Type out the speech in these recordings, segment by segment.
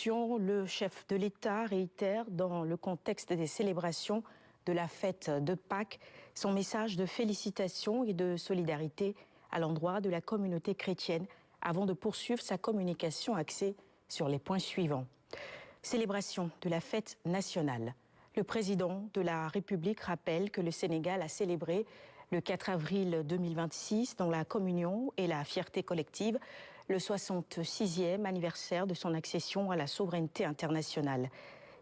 Édition, le chef de l'État réitère, dans le contexte des célébrations de la fête de Pâques, son message de félicitations et de solidarité à l'endroit de la communauté chrétienne, avant de poursuivre sa communication axée sur les points suivants. Célébration de la fête nationale. Le président de la République rappelle que le Sénégal a célébré le 4 avril 2026, dans la communion et la fierté collective, le 66e anniversaire de son accession à la souveraineté internationale.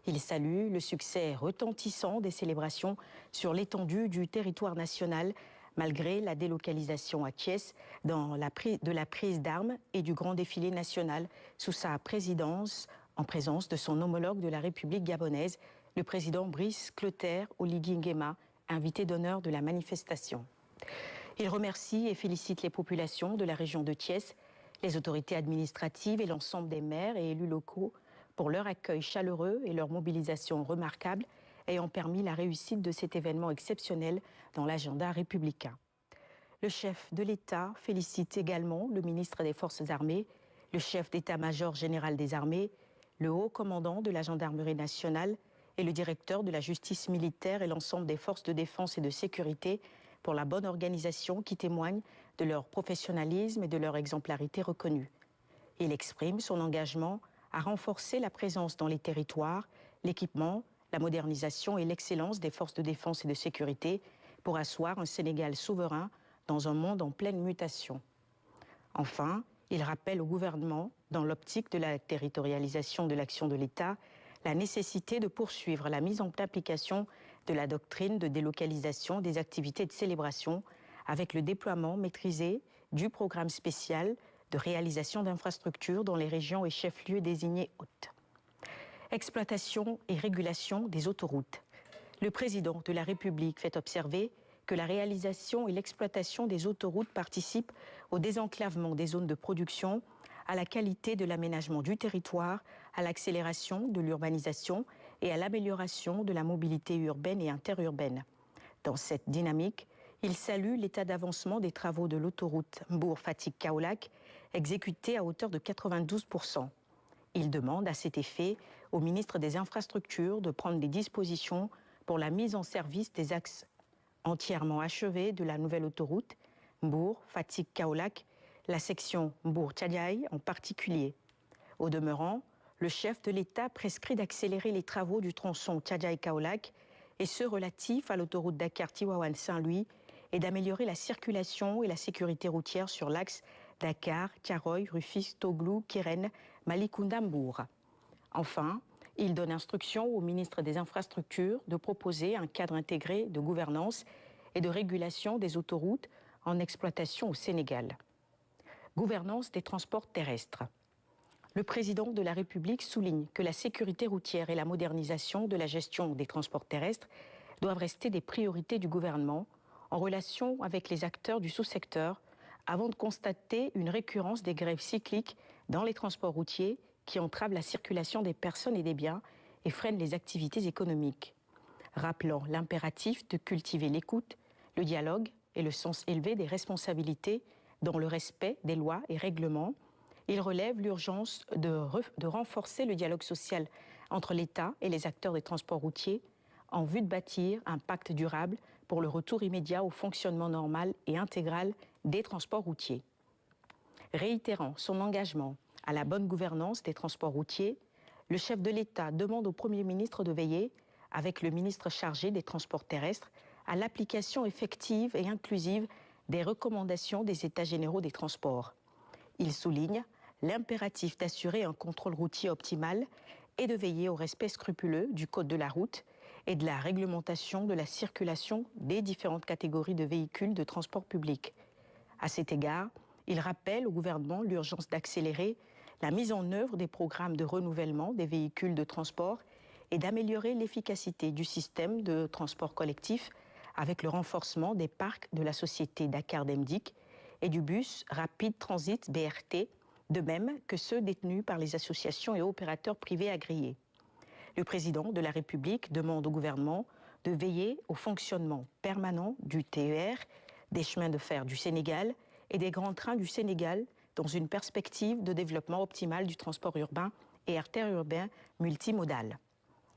Il salue le succès retentissant des célébrations sur l'étendue du territoire national, malgré la délocalisation à Thiès de la prise d'armes et du grand défilé national sous sa présidence, en présence de son homologue de la République gabonaise, le président Brice Clotaire Oligui Nguema, invité d'honneur de la manifestation. Il remercie et félicite les populations de la région de Thiès, les autorités administratives et l'ensemble des maires et élus locaux pour leur accueil chaleureux et leur mobilisation remarquable, ayant permis la réussite de cet événement exceptionnel dans l'agenda républicain. Le chef de l'État félicite également le ministre des Forces armées, le chef d'état-major général des armées, le haut commandant de la gendarmerie nationale et le directeur de la justice militaire et l'ensemble des forces de défense et de sécurité pour la bonne organisation qui témoigne de leur professionnalisme et de leur exemplarité reconnue. Il exprime son engagement à renforcer la présence dans les territoires, l'équipement, la modernisation et l'excellence des forces de défense et de sécurité pour asseoir un Sénégal souverain dans un monde en pleine mutation. Enfin, il rappelle au gouvernement, dans l'optique de la territorialisation de l'action de l'État, la nécessité de poursuivre la mise en application de la doctrine de délocalisation des activités de célébration avec le déploiement maîtrisé du programme spécial de réalisation d'infrastructures dans les régions et chefs-lieux désignés hôtes. Exploitation et régulation des autoroutes. Le président de la République fait observer que la réalisation et l'exploitation des autoroutes participent au désenclavement des zones de production, à la qualité de l'aménagement du territoire, à l'accélération de l'urbanisation et à l'amélioration de la mobilité urbaine et interurbaine. Dans cette dynamique, il salue l'état d'avancement des travaux de l'autoroute Mbour-Fatick-Kaolack, exécutés à hauteur de 92%. Il demande à cet effet au ministre des Infrastructures de prendre des dispositions pour la mise en service des axes entièrement achevés de la nouvelle autoroute Mbour-Fatick-Kaolack, la section Mbour-Tchadiaï en particulier. Au demeurant, le chef de l'État prescrit d'accélérer les travaux du tronçon Tchadiaï-Kaolack et ceux relatifs à l'autoroute Dakar-Tivaouane-Saint-Louis et d'améliorer la circulation et la sécurité routière sur l'axe Dakar, Thiaroye, Rufisque, Toglou, Kirène, Malicounda, Mbour. Enfin, il donne instruction au ministre des Infrastructures de proposer un cadre intégré de gouvernance et de régulation des autoroutes en exploitation au Sénégal. Gouvernance des transports terrestres. Le président de la République souligne que la sécurité routière et la modernisation de la gestion des transports terrestres doivent rester des priorités du gouvernement en relation avec les acteurs du sous-secteur avant de constater une récurrence des grèves cycliques dans les transports routiers qui entravent la circulation des personnes et des biens et freinent les activités économiques. Rappelant l'impératif de cultiver l'écoute, le dialogue et le sens élevé des responsabilités dans le respect des lois et règlements, il relève l'urgence de renforcer le dialogue social entre l'État et les acteurs des transports routiers en vue de bâtir un pacte durable pour le retour immédiat au fonctionnement normal et intégral des transports routiers. Réitérant son engagement à la bonne gouvernance des transports routiers, le chef de l'État demande au Premier ministre de veiller, avec le ministre chargé des Transports terrestres, à l'application effective et inclusive des recommandations des États généraux des transports. Il souligne l'impératif d'assurer un contrôle routier optimal et de veiller au respect scrupuleux du code de la route et de la réglementation de la circulation des différentes catégories de véhicules de transport public. À cet égard, il rappelle au gouvernement l'urgence d'accélérer la mise en œuvre des programmes de renouvellement des véhicules de transport et d'améliorer l'efficacité du système de transport collectif avec le renforcement des parcs de la société Dakar Demdik et du bus Rapid Transit BRT, de même que ceux détenus par les associations et opérateurs privés agréés. Le président de la République demande au gouvernement de veiller au fonctionnement permanent du TER, des chemins de fer du Sénégal et des grands trains du Sénégal dans une perspective de développement optimal du transport urbain et artères urbaines multimodales.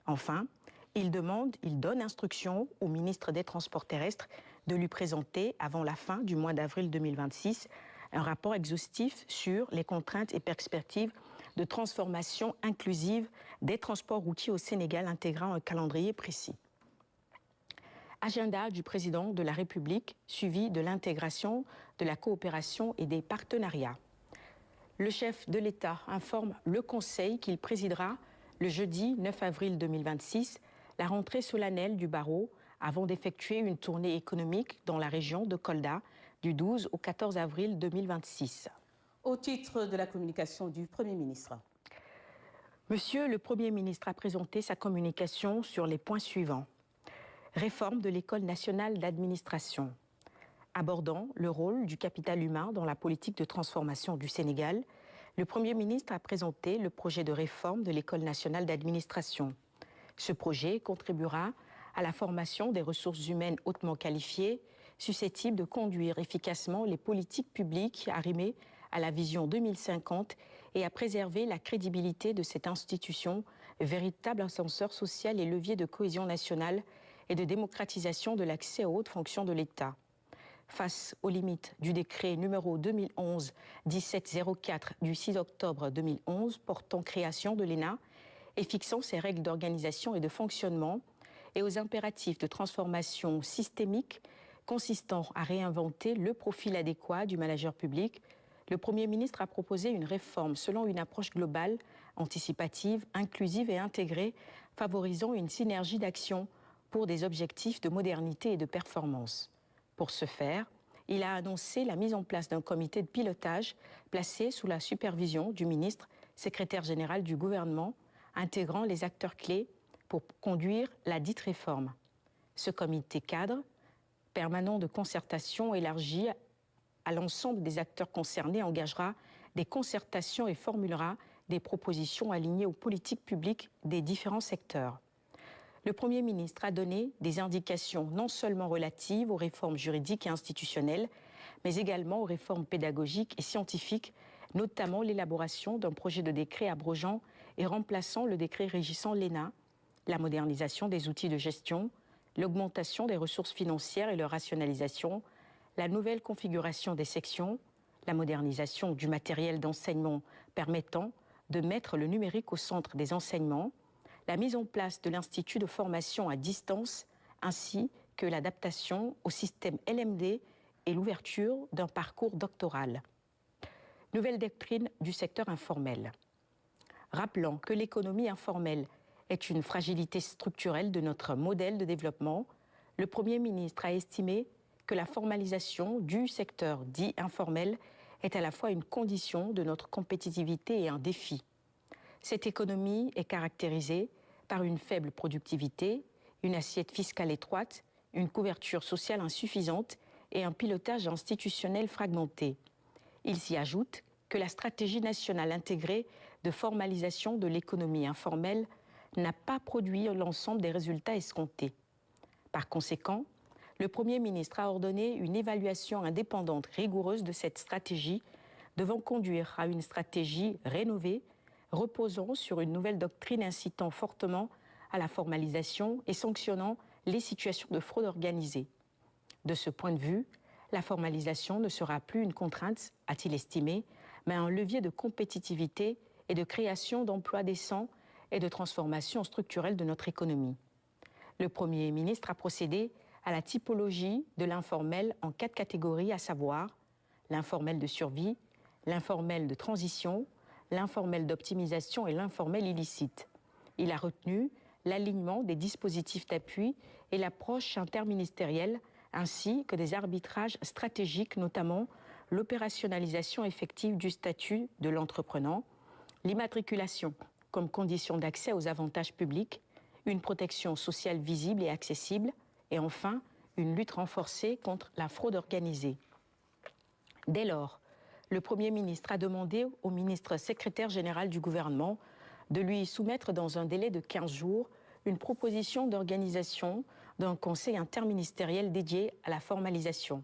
Enfin, il donne instruction au ministre des Transports terrestres de lui présenter, avant la fin du mois d'avril 2026, un rapport exhaustif sur les contraintes et perspectives de transformation inclusive des transports routiers au Sénégal, intégrant un calendrier précis. Agenda du président de la République, suivi de l'intégration, de la coopération et des partenariats. Le chef de l'État informe le Conseil qu'il présidera le jeudi 9 avril 2026 la rentrée solennelle du barreau avant d'effectuer une tournée économique dans la région de Kolda du 12 au 14 avril 2026. Au titre de la communication du Premier ministre. Monsieur le Premier ministre a présenté sa communication sur les points suivants. Réforme de l'École nationale d'administration. Abordant le rôle du capital humain dans la politique de transformation du Sénégal, le Premier ministre a présenté le projet de réforme de l'École nationale d'administration. Ce projet contribuera à la formation des ressources humaines hautement qualifiées, susceptibles de conduire efficacement les politiques publiques arrimées à la vision 2050 et à préserver la crédibilité de cette institution, véritable ascenseur social et levier de cohésion nationale et de démocratisation de l'accès aux hautes fonctions de l'État. Face aux limites du décret numéro 2011-1704 du 6 octobre 2011 portant création de l'ENA et fixant ses règles d'organisation et de fonctionnement, et aux impératifs de transformation systémique consistant à réinventer le profil adéquat du manager public, le Premier ministre a proposé une réforme selon une approche globale, anticipative, inclusive et intégrée, favorisant une synergie d'action pour des objectifs de modernité et de performance. Pour ce faire, il a annoncé la mise en place d'un comité de pilotage placé sous la supervision du ministre, secrétaire général du gouvernement, intégrant les acteurs clés pour conduire la dite réforme. Ce comité cadre, permanent de concertation élargi à l'ensemble des acteurs concernés, engagera des concertations et formulera des propositions alignées aux politiques publiques des différents secteurs. Le Premier ministre a donné des indications non seulement relatives aux réformes juridiques et institutionnelles, mais également aux réformes pédagogiques et scientifiques, notamment l'élaboration d'un projet de décret abrogeant et remplaçant le décret régissant l'ENA, la modernisation des outils de gestion, l'augmentation des ressources financières et leur rationalisation, la nouvelle configuration des sections, la modernisation du matériel d'enseignement permettant de mettre le numérique au centre des enseignements, la mise en place de l'Institut de formation à distance, ainsi que l'adaptation au système LMD et l'ouverture d'un parcours doctoral. Nouvelle doctrine du secteur informel. Rappelant que l'économie informelle est une fragilité structurelle de notre modèle de développement, le Premier ministre a estimé que la formalisation du secteur dit informel est à la fois une condition de notre compétitivité et un défi. Cette économie est caractérisée par une faible productivité, une assiette fiscale étroite, une couverture sociale insuffisante et un pilotage institutionnel fragmenté. Il s'y ajoute que la stratégie nationale intégrée de formalisation de l'économie informelle n'a pas produit l'ensemble des résultats escomptés. Par conséquent, le Premier ministre a ordonné une évaluation indépendante rigoureuse de cette stratégie, devant conduire à une stratégie rénovée, reposant sur une nouvelle doctrine incitant fortement à la formalisation et sanctionnant les situations de fraude organisée. De ce point de vue, la formalisation ne sera plus une contrainte, a-t-il estimé, mais un levier de compétitivité et de création d'emplois décents et de transformation structurelle de notre économie. Le Premier ministre a procédé à la typologie de l'informel en 4 catégories, à savoir l'informel de survie, l'informel de transition, l'informel d'optimisation et l'informel illicite. Il a retenu l'alignement des dispositifs d'appui et l'approche interministérielle, ainsi que des arbitrages stratégiques, notamment l'opérationnalisation effective du statut de l'entreprenant, l'immatriculation comme condition d'accès aux avantages publics, une protection sociale visible et accessible, et enfin, une lutte renforcée contre la fraude organisée. Dès lors, le Premier ministre a demandé au ministre secrétaire général du gouvernement de lui soumettre dans un délai de 15 jours une proposition d'organisation d'un conseil interministériel dédié à la formalisation.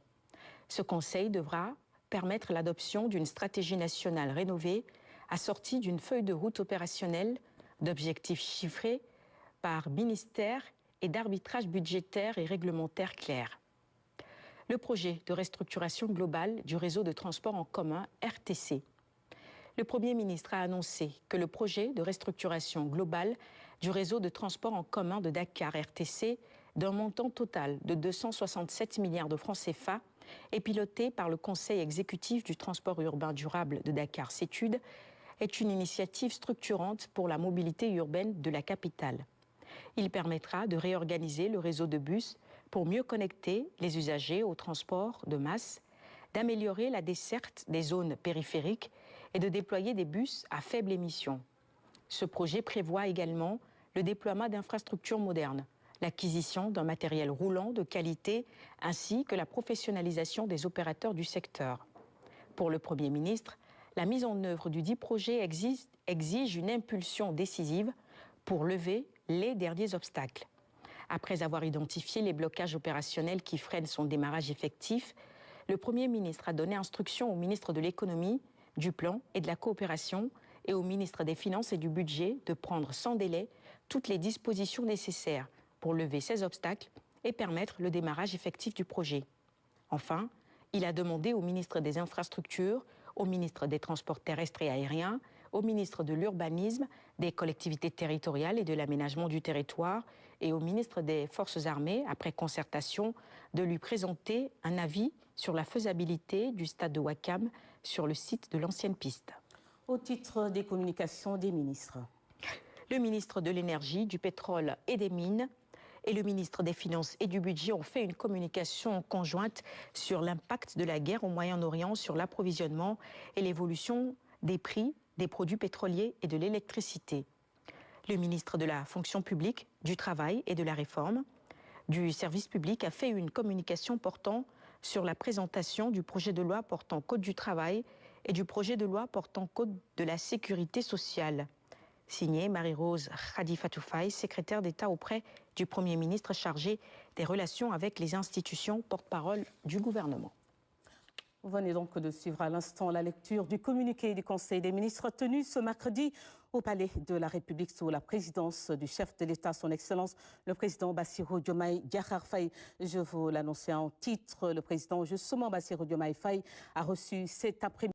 Ce conseil devra permettre l'adoption d'une stratégie nationale rénovée assortie d'une feuille de route opérationnelle, d'objectifs chiffrés par ministère et d'arbitrage budgétaire et réglementaire clair. Le projet de restructuration globale du réseau de transport en commun RTC. Le Premier ministre a annoncé que le projet de restructuration globale du réseau de transport en commun de Dakar RTC, d'un montant total de 267 milliards de francs CFA, est piloté par le Conseil exécutif du transport urbain durable de Dakar CETUD, est une initiative structurante pour la mobilité urbaine de la capitale. Il permettra de réorganiser le réseau de bus pour mieux connecter les usagers au transport de masse, d'améliorer la desserte des zones périphériques et de déployer des bus à faible émission. Ce projet prévoit également le déploiement d'infrastructures modernes, l'acquisition d'un matériel roulant de qualité ainsi que la professionnalisation des opérateurs du secteur. Pour le Premier ministre, la mise en œuvre du dit projet exige une impulsion décisive pour lever les derniers obstacles. Après avoir identifié les blocages opérationnels qui freinent son démarrage effectif, le Premier ministre a donné instruction au ministre de l'Économie, du Plan et de la Coopération et au ministre des Finances et du Budget de prendre sans délai toutes les dispositions nécessaires pour lever ces obstacles et permettre le démarrage effectif du projet. Enfin, il a demandé au ministre des Infrastructures, au ministre des Transports terrestres et aériens, au ministre de l'Urbanisme, des collectivités territoriales et de l'aménagement du territoire et au ministre des Forces armées, après concertation, de lui présenter un avis sur la faisabilité du stade de Ouakam sur le site de l'ancienne piste. Au titre des communications des ministres. Le ministre de l'Énergie, du Pétrole et des Mines et le ministre des Finances et du Budget ont fait une communication conjointe sur l'impact de la guerre au Moyen-Orient sur l'approvisionnement et l'évolution des prix des produits pétroliers et de l'électricité. Le ministre de la Fonction publique, du Travail et de la Réforme du service public a fait une communication portant sur la présentation du projet de loi portant Code du travail et du projet de loi portant Code de la sécurité sociale. Signé Marie-Rose Khadifatou Faye, secrétaire d'État auprès du Premier ministre chargé des relations avec les institutions, porte-parole du gouvernement. Vous venez donc de suivre à l'instant la lecture du communiqué du Conseil des ministres tenu ce mercredi au Palais de la République sous la présidence du chef de l'État, son Excellence, le président Bassirou Diomaye Diakhar Faye. Je vous l'annonçais en titre, le président justement Bassirou Diomaye Faye a reçu cet après-midi